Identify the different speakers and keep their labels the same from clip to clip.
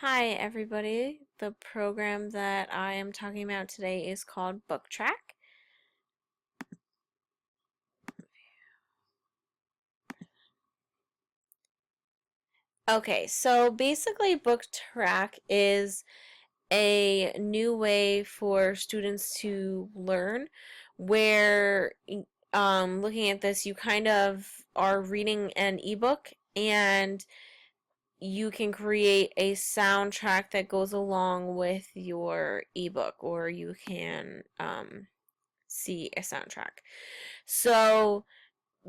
Speaker 1: Hi, everybody. The program that I am talking about today is called Booktrack. Okay, so basically, Booktrack is a new way for students to learn where, looking at this, you kind of are reading an ebook and you can create a soundtrack that goes along with your ebook, or you can see a soundtrack. So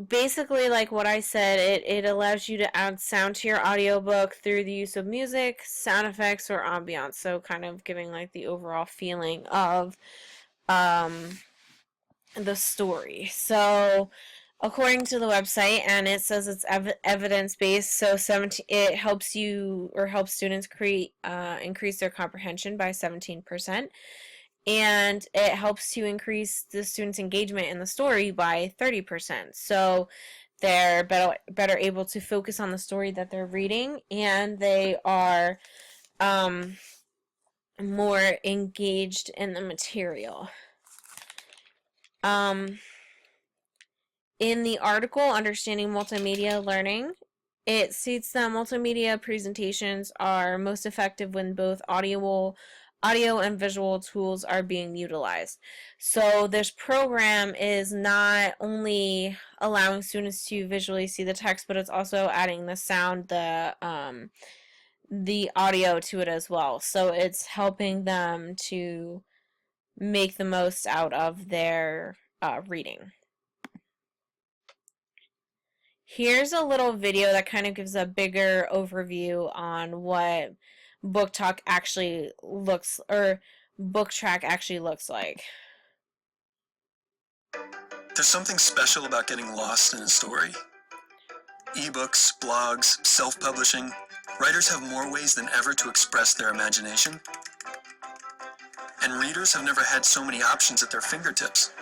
Speaker 1: basically, like what I said, it allows you to add sound to your audiobook through the use of music, sound effects, or ambiance. So kind of giving like the overall feeling of um, the story. So according to the website, and it says it's evidence-based, so 17, it helps you or helps students create increase their comprehension by 17%, and it helps to increase the students' engagement in the story by 30%. So they're better able to focus on the story that they're reading, and they are um, more engaged in the material. Um, in the article, Understanding Multimedia Learning, it states that multimedia presentations are most effective when both audio and visual tools are being utilized. So this program is not only allowing students to visually see the text, but it's also adding the sound, the audio to it as well. So it's helping them to make the most out of their reading. Here's a little video that kind of gives a bigger overview on what Book Talk actually looks, or Booktrack actually looks like.
Speaker 2: There's something special about getting lost in a story. Ebooks, blogs, self-publishing, writers have more ways than ever to express their imagination. And readers have never had so many options at their fingertips.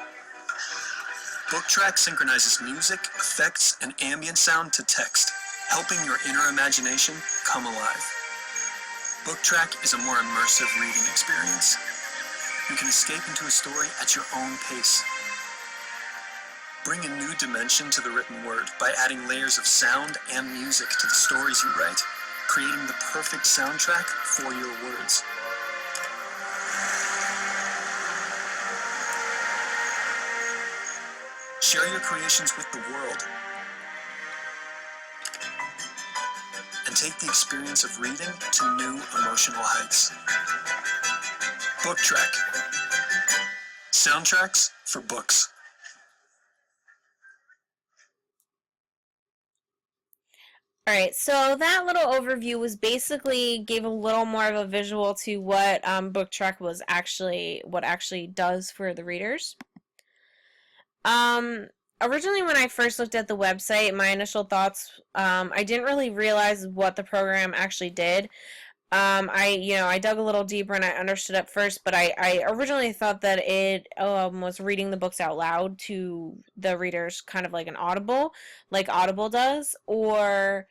Speaker 2: Booktrack synchronizes music, effects, and ambient sound to text, helping your inner imagination come alive. Booktrack is a more immersive reading experience. You can escape into a story at your own pace. Bring a new dimension to the written word by adding layers of sound and music to the stories you write, creating the perfect soundtrack for your words. Share your creations with the world and take the experience of reading to new emotional heights. Booktrack. Soundtracks for books.
Speaker 1: Alright, so that little overview was basically gave a little more of a visual to what Booktrack was what actually does for the readers. Originally when I first looked at the website, my initial thoughts, I didn't really realize what the program actually did. I dug a little deeper and I understood at first, but I originally thought that it was reading the books out loud to the readers, kind of like an Audible, like Audible does, or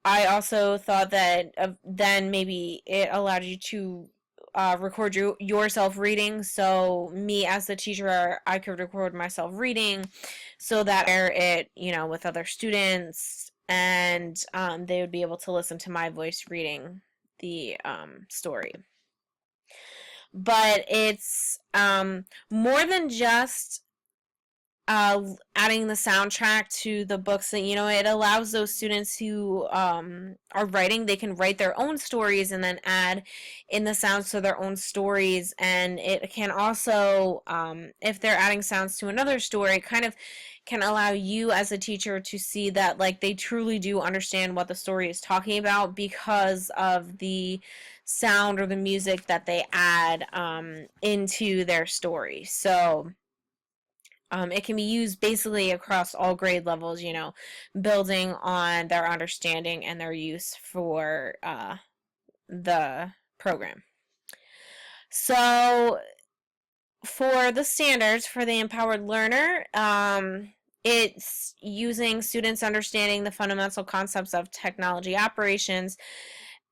Speaker 1: I also thought that then maybe it allowed you to record yourself reading. So me as the teacher, I could record myself reading, so that with other students, and they would be able to listen to my voice reading the story. But it's more than just adding the soundtrack to the books. That it allows those students who are writing, they can write their own stories and then add in the sounds to their own stories. And it can also, if they're adding sounds to another story, kind of can allow you as a teacher to see that like they truly do understand what the story is talking about because of the sound or the music that they add into their story. So it can be used basically across all grade levels, building on their understanding and their use for the program. So for the standards for the empowered learner, it's using students understanding the fundamental concepts of technology operations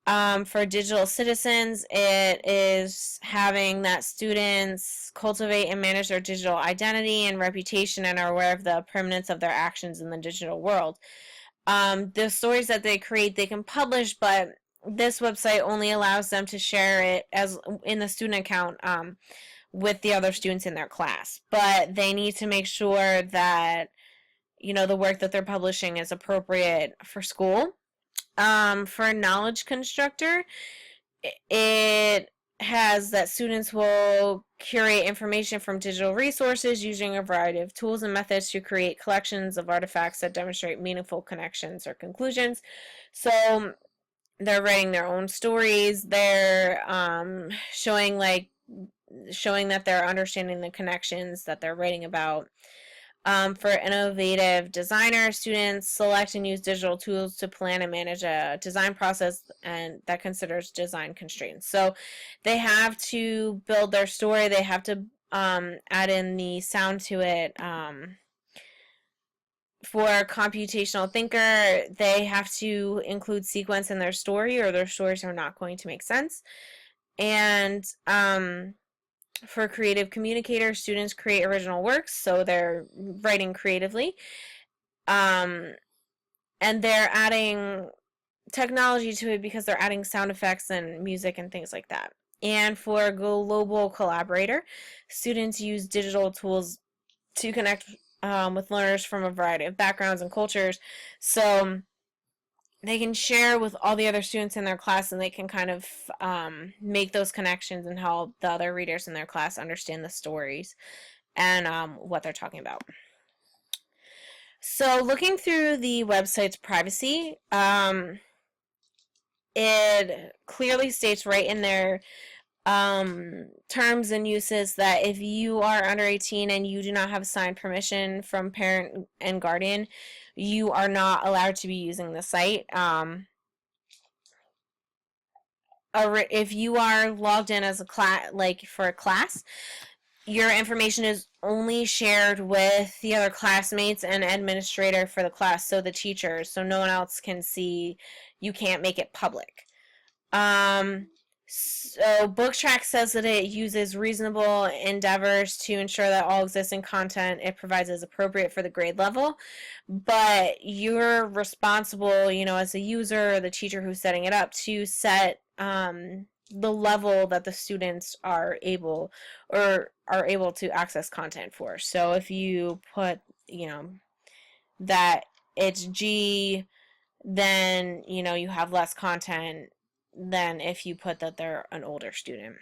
Speaker 1: For digital citizens, it is having that students cultivate and manage their digital identity and reputation and are aware of the permanence of their actions in the digital world. The stories that they create, they can publish, but this website only allows them to share it as in the student account with the other students in their class. But they need to make sure that the work that they're publishing is appropriate for school. For Knowledge Constructor, it has that students will curate information from digital resources using a variety of tools and methods to create collections of artifacts that demonstrate meaningful connections or conclusions. So they're writing their own stories. They're showing that they're understanding the connections that they're writing about. For innovative designers, students select and use digital tools to plan and manage a design process and that considers design constraints. So they have to build their story. They have to add in the sound to it. For a computational thinker, they have to include sequence in their story or their stories are not going to make sense. And for creative communicators, students create original works, so they're writing creatively. And they're adding technology to it because they're adding sound effects and music and things like that. And for a global collaborator, students use digital tools to connect with learners from a variety of backgrounds and cultures. So they can share with all the other students in their class and they can kind of make those connections and help the other readers in their class understand the stories and what they're talking about. So looking through the website's privacy, it clearly states right in their terms and uses that if you are under 18 and you do not have signed permission from parent and guardian, you are not allowed to be using the site. If you are logged in as a class, like for a class, your information is only shared with the other classmates and administrator for the class, so the teachers, so no one else can see. You can't make it public. So Booktrack says that it uses reasonable endeavors to ensure that all existing content it provides is appropriate for the grade level, but you're responsible, as a user or the teacher who's setting it up to set the level that the students are able to access content for. So if you put, that it's G, then you have less content than if you put that they're an older student.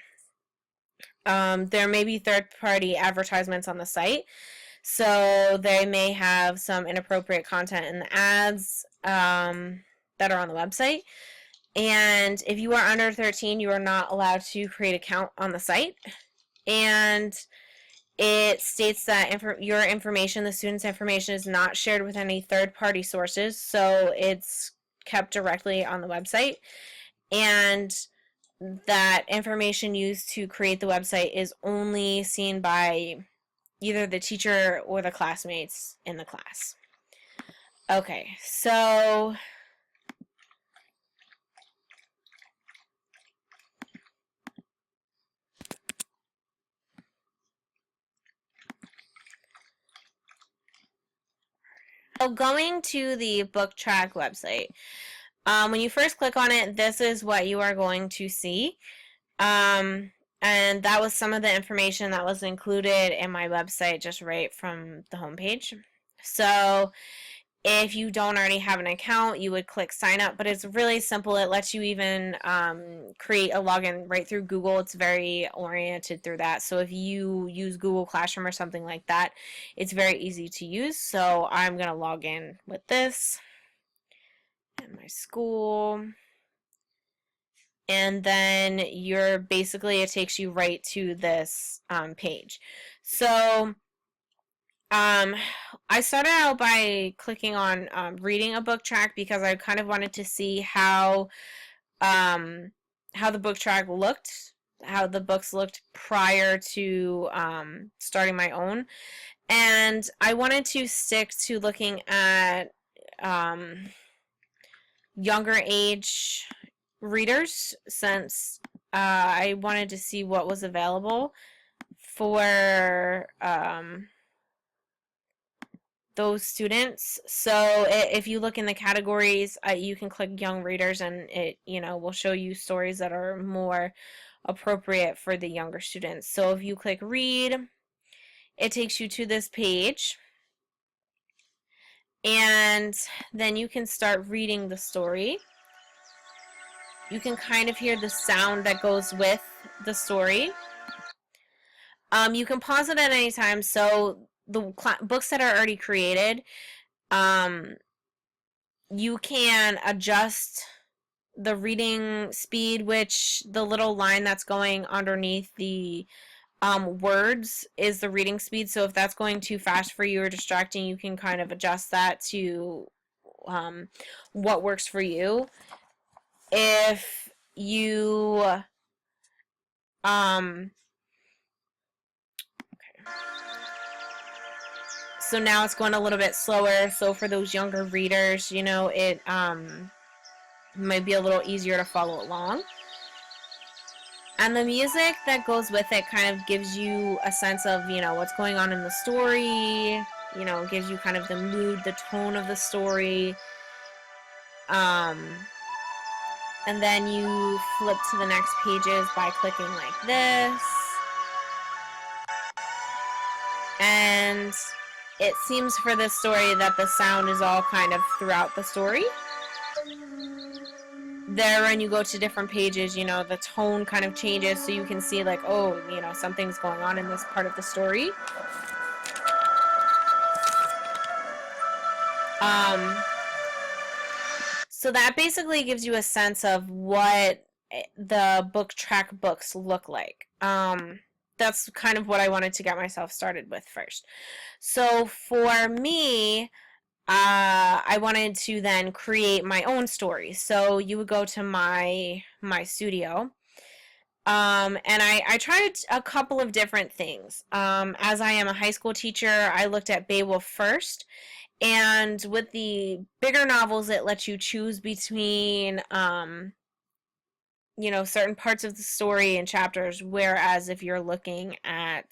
Speaker 1: There may be third-party advertisements on the site, so they may have some inappropriate content in the ads that are on the website. And if you are under 13, you are not allowed to create an account on the site. And it states that your information, the student's information, is not shared with any third-party sources, so it's kept directly on the website. And that information used to create the website is only seen by either the teacher or the classmates in the class. Okay, so going to the Booktrack website, when you first click on it, this is what you are going to see. And that was some of the information that was included in my website just right from the homepage. So if you don't already have an account, you would click sign up, but it's really simple. It lets you even create a login right through Google. It's very oriented through that. So if you use Google Classroom or something like that, it's very easy to use. So I'm going to log in with this and my school. And then it takes you right to this page. So I started out by clicking on reading a book track because I kind of wanted to see how the book track looked, how the books looked prior to starting my own. And I wanted to stick to looking at younger age readers since I wanted to see what was available for those students. So if you look in the categories, you can click young readers and it, will show you stories that are more appropriate for the younger students. So if you click read, it takes you to this page and then you can start reading the story. You can kind of hear the sound that goes with the story. You can pause it at any time. So the books that are already created, you can adjust the reading speed, which the little line that's going underneath the words is the reading speed. So if that's going too fast for you or distracting, you can kind of adjust that to what works for you. If you so now it's going a little bit slower. So for those younger readers, it might be a little easier to follow along. And the music that goes with it kind of gives you a sense of, what's going on in the story, gives you kind of the mood, the tone of the story. And then you flip to the next pages by clicking like this. And it seems for this story that the sound is all kind of throughout the story. There, when you go to different pages, the tone kind of changes, so you can see like, oh, something's going on in this part of the story. So that basically gives you a sense of what the Booktrack books look like. That's kind of what I wanted to get myself started with first. So for me, I wanted to then create my own story. So you would go to my studio. And I tried a couple of different things. As I am a high school teacher, I looked at Beowulf first. And with the bigger novels, it lets you choose between, certain parts of the story and chapters. Whereas if you're looking at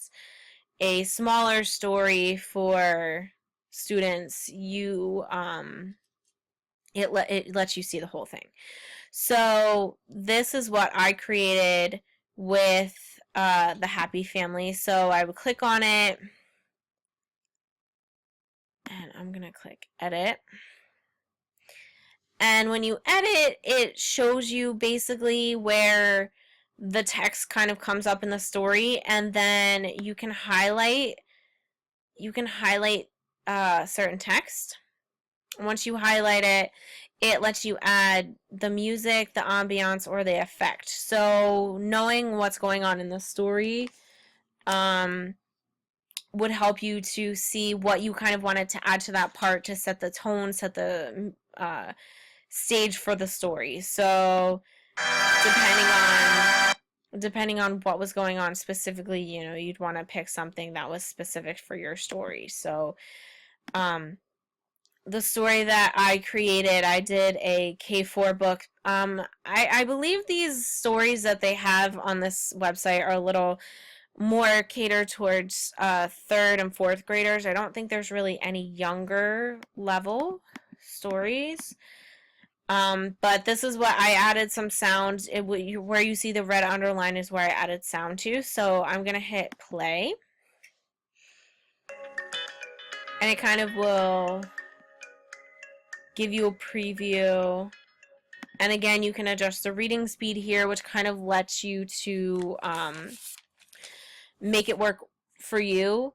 Speaker 1: a smaller story for students, it lets you see the whole thing. So this is what I created with the Happy Family. So I would click on it, and I'm gonna click edit. And when you edit, it shows you basically where the text kind of comes up in the story, and then you can highlight certain text. Once you highlight it, it lets you add the music, the ambiance, or the effect. So knowing what's going on in the story would help you to see what you kind of wanted to add to that part to set the tone, set the stage for the story. So depending on what was going on specifically, you'd want to pick something that was specific for your story. So the story that I created, I did a K4 book. I believe these stories that they have on this website are a little more catered towards third and fourth graders. I don't think there's really any younger level stories. But this is what I added some sound. Where you see the red underline is where I added sound to. So I'm going to hit play. And it kind of will give you a preview. And again, you can adjust the reading speed here, which kind of lets you to make it work for you.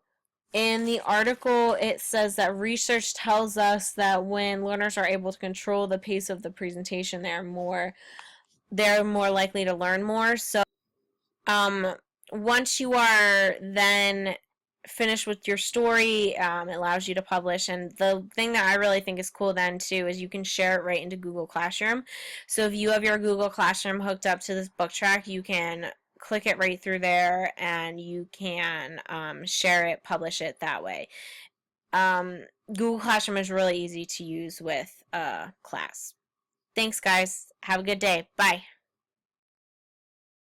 Speaker 1: In the article, it says that research tells us that when learners are able to control the pace of the presentation, they're more likely to learn more. So once you are then finished with your story, it allows you to publish. And the thing that I really think is cool then too is you can share it right into Google Classroom. So if you have your Google Classroom hooked up to this Booktrack, you can click it right through there and you can share it, publish it that way. Google Classroom is really easy to use with class. Thanks, guys. Have a good day. Bye.